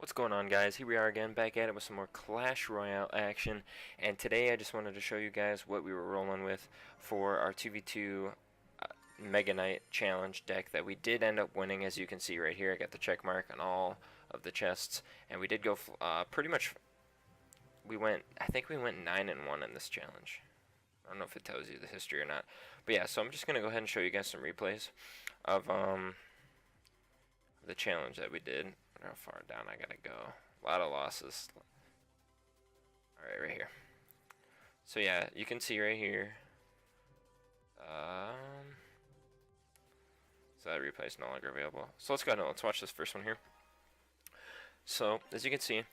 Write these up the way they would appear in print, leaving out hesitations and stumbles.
What's going on, guys? Here we are again, back at it with some more Clash Royale action, and today I just wanted to show you guys what we were rolling with for our 2v2 Mega Knight challenge deck that we did end up winning. As you can see right here, I got the check mark on all of the chests, and we did go pretty much, I think we went 9-1 in this challenge. I don't know if it tells you the history or not, but yeah, so I'm just going to go ahead and show you guys some replays of the challenge that we did. How far down I gotta go. A lot of losses. Alright, right here. So yeah, you can see right here. So that replay is no longer available. So let's go ahead and let's watch this first one here. So, as you can see,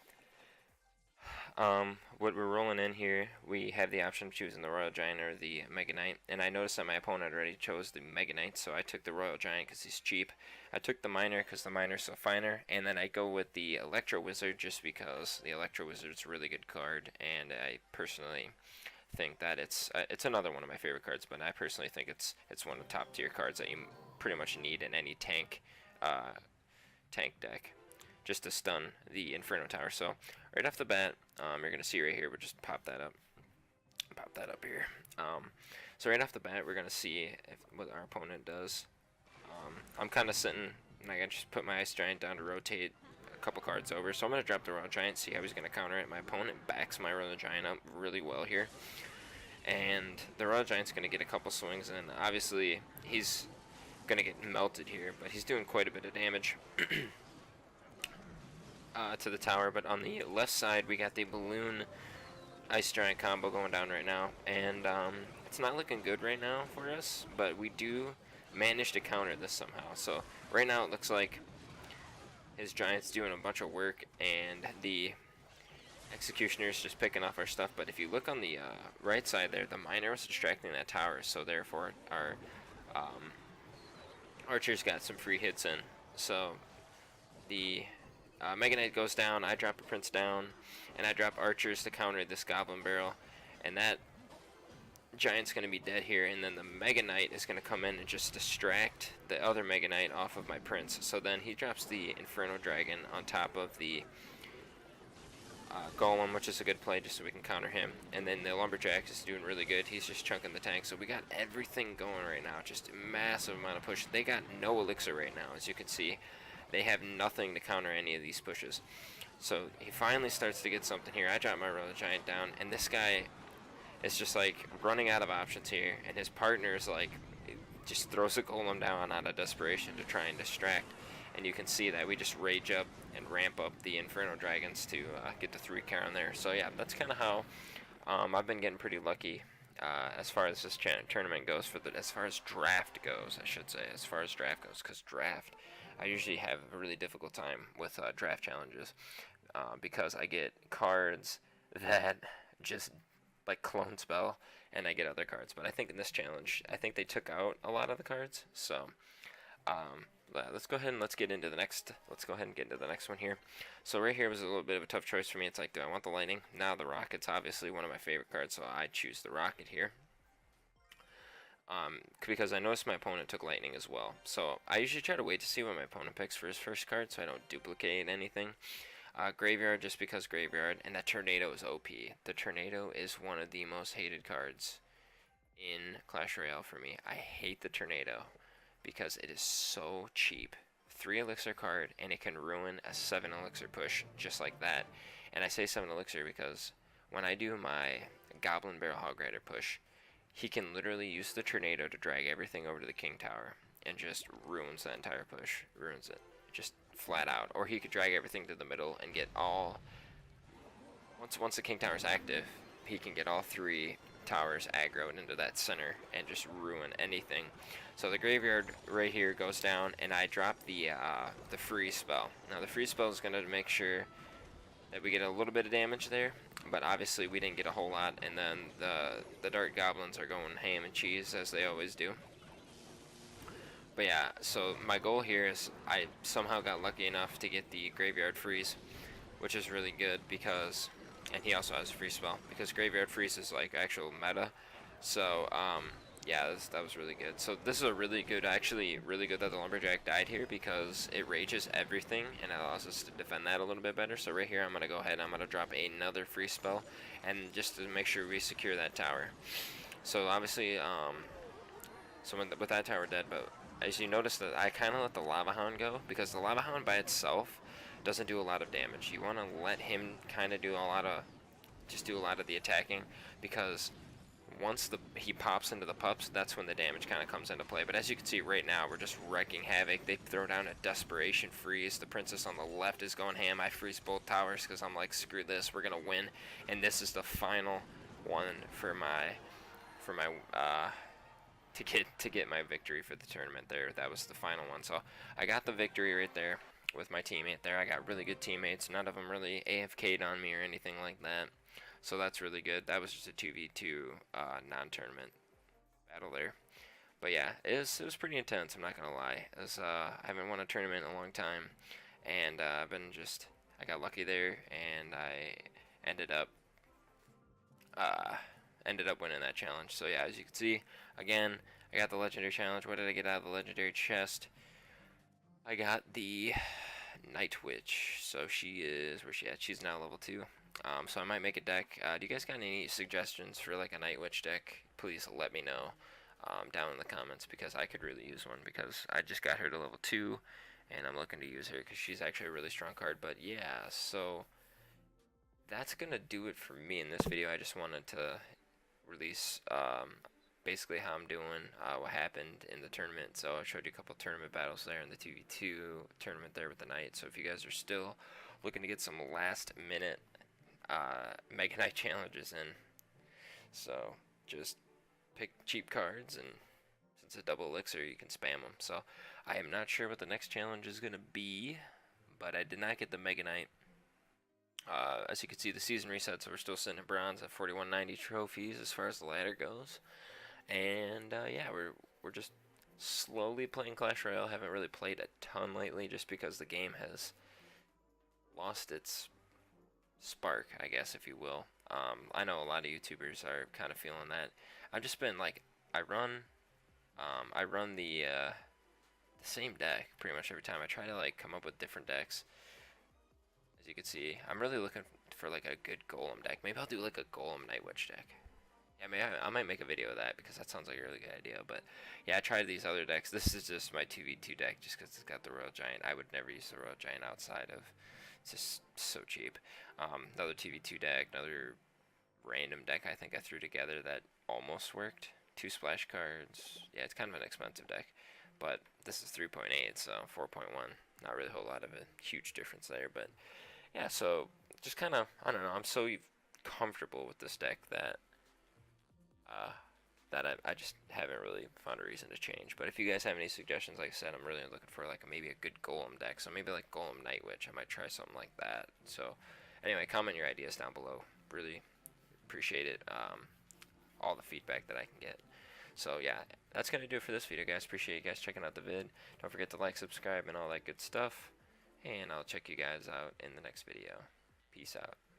what we're rolling in here, we have the option of choosing the Royal Giant or the Mega Knight, and I noticed that my opponent already chose the Mega Knight, so I took the Royal Giant because he's cheap. I took the Miner because the Miner's so finer, and then I go with the Electro Wizard just because the Electro Wizard's a really good card, and I personally think that it's another one of my favorite cards, but I personally think it's one of the top tier cards that you pretty much need in any tank deck, just to stun the Inferno Tower. So right off the bat, you're gonna see right here. We'll just pop that up here. So right off the bat, we're gonna see what our opponent does. I'm kind of sitting, and I just put my Ice Giant down to rotate a couple cards over. So I'm gonna drop the Royal Giant, see how he's gonna counter it. My opponent backs my Royal Giant up really well here, and the Royal Giant's gonna get a couple swings in. Obviously, he's gonna get melted here, but he's doing quite a bit of damage. To the tower, but on the left side we got the Balloon Ice Giant combo going down right now, and it's not looking good right now for us, but we do manage to counter this somehow. So right now it looks like his Giant's doing a bunch of work and the Executioner's just picking off our stuff, but if you look on the right side there, the Miner was distracting that tower, so therefore our archers got some free hits in. So the Mega Knight goes down, I drop a Prince down, and I drop archers to counter this Goblin Barrel, and that Giant's going to be dead here, and then the Mega Knight is going to come in and just distract the other Mega Knight off of my Prince. So then he drops the Inferno Dragon on top of the Golem, which is a good play just so we can counter him, and then the Lumberjack is doing really good. He's just chunking the tank, so we got everything going right now, just a massive amount of push. They got no elixir right now, as you can see. They have nothing to counter any of these pushes. So he finally starts to get something here. I drop my Royal Giant down, and this guy is just like running out of options here, and his partner is like just throws a Golem down out of desperation to try and distract. And you can see that we just rage up and ramp up the Inferno Dragons to get the 3 on there. So yeah, that's kind of how I've been getting pretty lucky as far as this tournament goes. As far as draft goes, I should say, as far as draft goes, because draft, I usually have a really difficult time with draft challenges because I get cards that just like Clone Spell, and I get other cards. But I think in this challenge, I think they took out a lot of the cards. So let's go ahead and get into the next. Let's go ahead and get into the next one here. So right here was a little bit of a tough choice for me. It's like, do I want the Lightning? Now the Rocket's obviously one of my favorite cards, so I choose the Rocket here. Because I noticed my opponent took Lightning as well. So I usually try to wait to see what my opponent picks for his first card so I don't duplicate anything. Graveyard, just because Graveyard, and that Tornado is OP. The Tornado is one of the most hated cards in Clash Royale for me. I hate the Tornado because it is so cheap. 3 elixir card, and it can ruin a 7 elixir push just like that. And I say 7 elixir because when I do my Goblin Barrel Hog Rider push, he can literally use the Tornado to drag everything over to the King Tower and just ruins that entire push. Ruins it. Just flat out. Or he could drag everything to the middle and get all... Once the King Tower's active, he can get all 3 towers aggroed into that center and just ruin anything. So the Graveyard right here goes down, and I drop the freeze spell. Now the freeze spell is going to make sure that we get a little bit of damage there, but obviously we didn't get a whole lot, and then the Dark Goblins are going ham and cheese as they always do. But yeah, so my goal here is I somehow got lucky enough to get the Graveyard freeze, which is really good because, and he also has a free spell, because Graveyard freeze is like actual meta. So Yeah, that was really good. So this is a really good, actually really good that the Lumberjack died here because it rages everything and it allows us to defend that a little bit better. So right here I'm going to go ahead and I'm going to drop another free spell and just to make sure we secure that tower. So obviously, so with that tower dead, but as you notice that I kind of let the Lava Hound go because the Lava Hound by itself doesn't do a lot of damage. You want to let him kind of do a lot of, just do a lot of the attacking because once he pops into the pups, that's when the damage kind of comes into play. But as you can see right now, we're just wrecking havoc. They throw down a desperation freeze. The princess on the left is going ham. I freeze both towers because I'm like, screw this, we're gonna win. And this is the final one for my to get my victory for the tournament there. That was the final one. So I got the victory right there with my teammate there. I got really good teammates. None of them really AFK'd on me or anything like that. So that's really good. That was just a 2v2 non-tournament battle there. But yeah, it was pretty intense, I'm not going to lie. As I haven't won a tournament in a long time. And I got lucky there, and I ended up winning that challenge. So yeah, as you can see, again, I got the legendary challenge. What did I get out of the legendary chest? I got the Night Witch. So she is, where's she at? She's now level 2. So I might make a deck. Do you guys got any suggestions for like a Night Witch deck? Please let me know down in the comments because I could really use one because I just got her to level 2 and I'm looking to use her because she's actually a really strong card. But yeah, so that's gonna do it for me in this video. I just wanted to release basically how I'm doing, what happened in the tournament. So I showed you a couple tournament battles there in the 2v2 tournament there with the Knight. So if you guys are still looking to get some last minute Mega Knight challenges in, so just pick cheap cards, and since it's a double elixir you can spam them. So I am not sure what the next challenge is gonna be, but I did not get the Mega Knight. As you can see, the season resets, so we're still sitting at bronze at 4190 trophies as far as the ladder goes. And yeah, we're just slowly playing Clash Royale. Haven't really played a ton lately, just because the game has lost its spark, I guess, if you will. I know a lot of YouTubers are kind of feeling that. I've just been like, I run the same deck pretty much every time. I try to like come up with different decks. As you can see, I'm really looking for like a good Golem deck. Maybe I'll do like a Golem Night Witch deck. Yeah, maybe I might make a video of that because that sounds like a really good idea. But yeah, I tried these other decks. This is just my 2v2 deck just because it's got the Royal Giant. I would never use the Royal Giant outside of, it's just so cheap. Another 2v2 deck, another random deck I think I threw together that almost worked. 2 splash cards. Yeah, it's kind of an expensive deck. But this is 3.8, so 4.1. Not really a whole lot of a huge difference there. But yeah, so just kind of, I don't know, I'm so comfortable with this deck that I just haven't really found a reason to change. But if you guys have any suggestions, like I said, I'm really looking for like maybe a good Golem deck. So maybe like Golem Night Witch. I might try something like that. So anyway, comment your ideas down below. Really appreciate it. All the feedback that I can get. So yeah, that's gonna do it for this video, guys. Appreciate you guys checking out the vid. Don't forget to like, subscribe, and all that good stuff. And I'll check you guys out in the next video. Peace out.